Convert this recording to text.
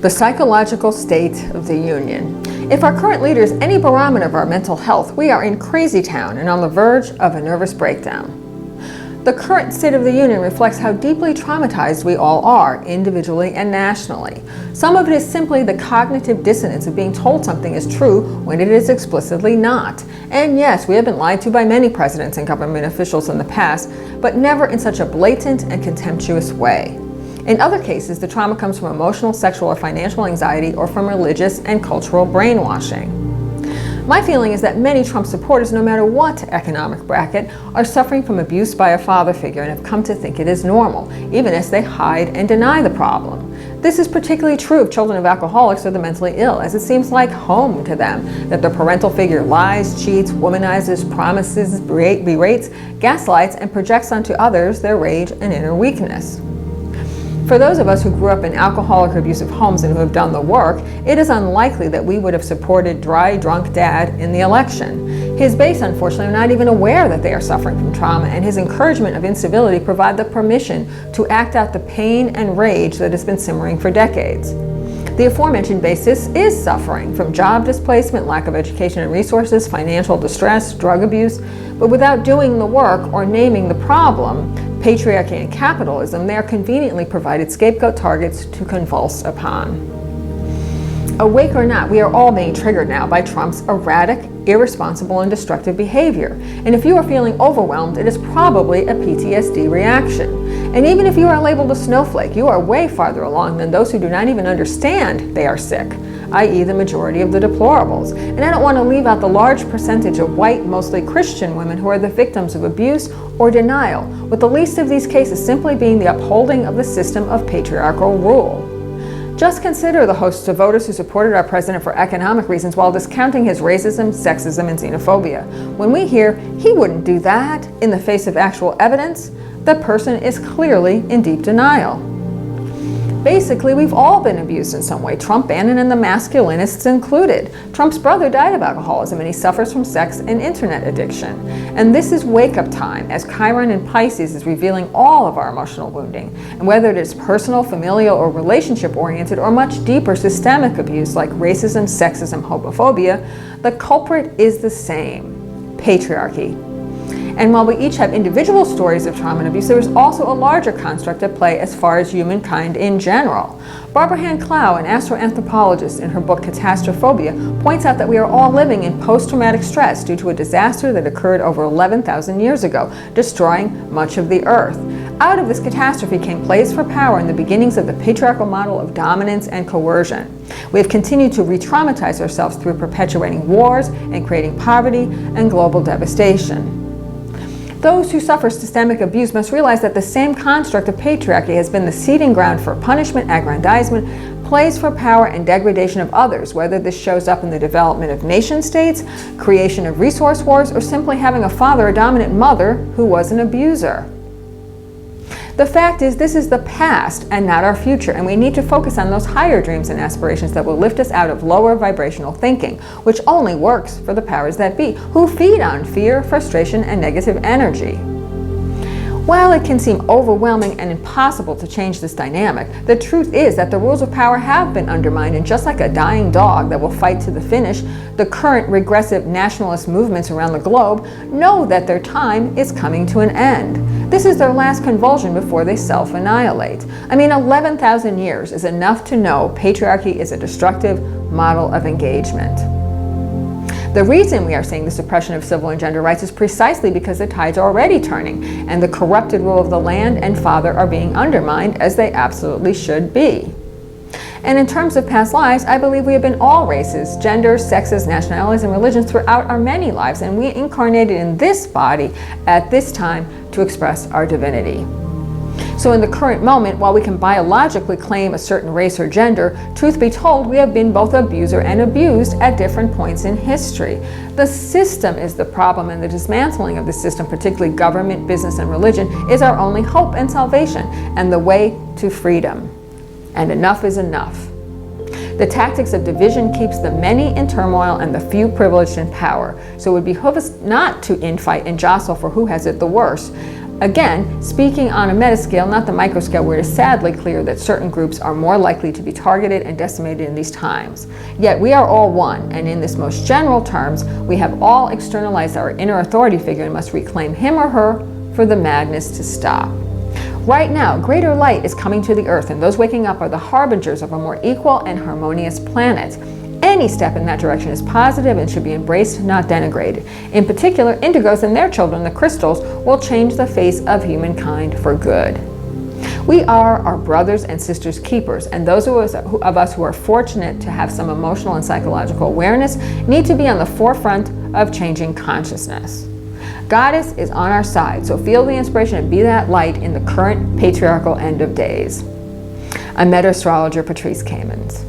The psychological state of the Union. If our current leader is any barometer of our mental health, we are in crazy town and on the verge of a nervous breakdown. The current state of the Union reflects how deeply traumatized we all are, individually and nationally. Some of it is simply the cognitive dissonance of being told something is true when it is explicitly not. And yes, we have been lied to by many presidents and government officials in the past, but never in such a blatant and contemptuous way. In other cases, the trauma comes from emotional, sexual, or financial anxiety or from religious and cultural brainwashing. My feeling is that many Trump supporters, no matter what economic bracket, are suffering from abuse by a father figure and have come to think it is normal, even as they hide and deny the problem. This is particularly true of children of alcoholics or the mentally ill, as it seems like home to them that their parental figure lies, cheats, womanizes, promises, berates, gaslights, and projects onto others their rage and inner weakness. For those of us who grew up in alcoholic or abusive homes and who have done the work, it is unlikely that we would have supported dry, drunk dad in the election. His base, unfortunately, are not even aware that they are suffering from trauma, and his encouragement of incivility provide the permission to act out the pain and rage that has been simmering for decades. The aforementioned basis is suffering from job displacement, lack of education and resources, financial distress, drug abuse, but without doing the work or naming the problem, patriarchy and capitalism, they are conveniently provided scapegoat targets to convulse upon. Awake or not, we are all being triggered now by Trump's erratic, irresponsible, and destructive behavior. And if you are feeling overwhelmed, it is probably a PTSD reaction. And even if you are labeled a snowflake, you are way farther along than those who do not even understand they are sick, i.e. the majority of the deplorables. And I don't want to leave out the large percentage of white, mostly Christian women who are the victims of abuse or denial, with the least of these cases simply being the upholding of the system of patriarchal rule. Just consider the hosts of voters who supported our president for economic reasons while discounting his racism, sexism, and xenophobia. When we hear he wouldn't do that in the face of actual evidence, the person is clearly in deep denial. Basically, we've all been abused in some way, Trump, Bannon, and the masculinists included. Trump's brother died of alcoholism, and he suffers from sex and internet addiction. And this is wake-up time, as Chiron in Pisces is revealing all of our emotional wounding. And whether it is personal, familial, or relationship-oriented, or much deeper systemic abuse like racism, sexism, homophobia, the culprit is the same: patriarchy. And while we each have individual stories of trauma and abuse, there is also a larger construct at play as far as humankind in general. Barbara Hand Clow, an astroanthropologist, in her book Catastrophobia, points out that we are all living in post-traumatic stress due to a disaster that occurred over 11,000 years ago, destroying much of the Earth. Out of this catastrophe came plays for power and the beginnings of the patriarchal model of dominance and coercion. We have continued to re-traumatize ourselves through perpetuating wars and creating poverty and global devastation. Those who suffer systemic abuse must realize that the same construct of patriarchy has been the seeding ground for punishment, aggrandizement, plays for power, and degradation of others, whether this shows up in the development of nation states, creation of resource wars, or simply having a father or dominant mother who was an abuser. The fact is, this is the past and not our future, and we need to focus on those higher dreams and aspirations that will lift us out of lower vibrational thinking, which only works for the powers that be, who feed on fear, frustration, and negative energy. While it can seem overwhelming and impossible to change this dynamic, the truth is that the rules of power have been undermined, and just like a dying dog that will fight to the finish, the current regressive nationalist movements around the globe know that their time is coming to an end. This is their last convulsion before they self-annihilate. 11,000 years is enough to know patriarchy is a destructive model of engagement. The reason we are seeing the suppression of civil and gender rights is precisely because the tides are already turning, and the corrupted rule of the land and father are being undermined, as they absolutely should be. And in terms of past lives, I believe we have been all races, genders, sexes, nationalities, and religions throughout our many lives, and we incarnated in this body at this time to express our divinity. So in the current moment, while we can biologically claim a certain race or gender, truth be told, we have been both abuser and abused at different points in history. The system is the problem, and the dismantling of the system, particularly government, business, and religion, is our only hope and salvation, and the way to freedom. And enough is enough. The tactics of division keeps the many in turmoil and the few privileged in power. So it would behoove us not to infight and jostle for who has it the worst, Again, speaking on a metascale, not the microscale, where it is sadly clear that certain groups are more likely to be targeted and decimated in these times. Yet we are all one, and in this most general terms, we have all externalized our inner authority figure and must reclaim him or her for the madness to stop. Right now, greater light is coming to the earth, and those waking up are the harbingers of a more equal and harmonious planet. Any step in that direction is positive and should be embraced, not denigrated. In particular, indigos and their children, the crystals, will change the face of humankind for good. We are our brothers and sisters keepers, and those of us who are fortunate to have some emotional and psychological awareness need to be on the forefront of changing consciousness. Goddess is on our side, so feel the inspiration and be that light in the current patriarchal end of days. I'm Meta Astrologer Patrice Kamens.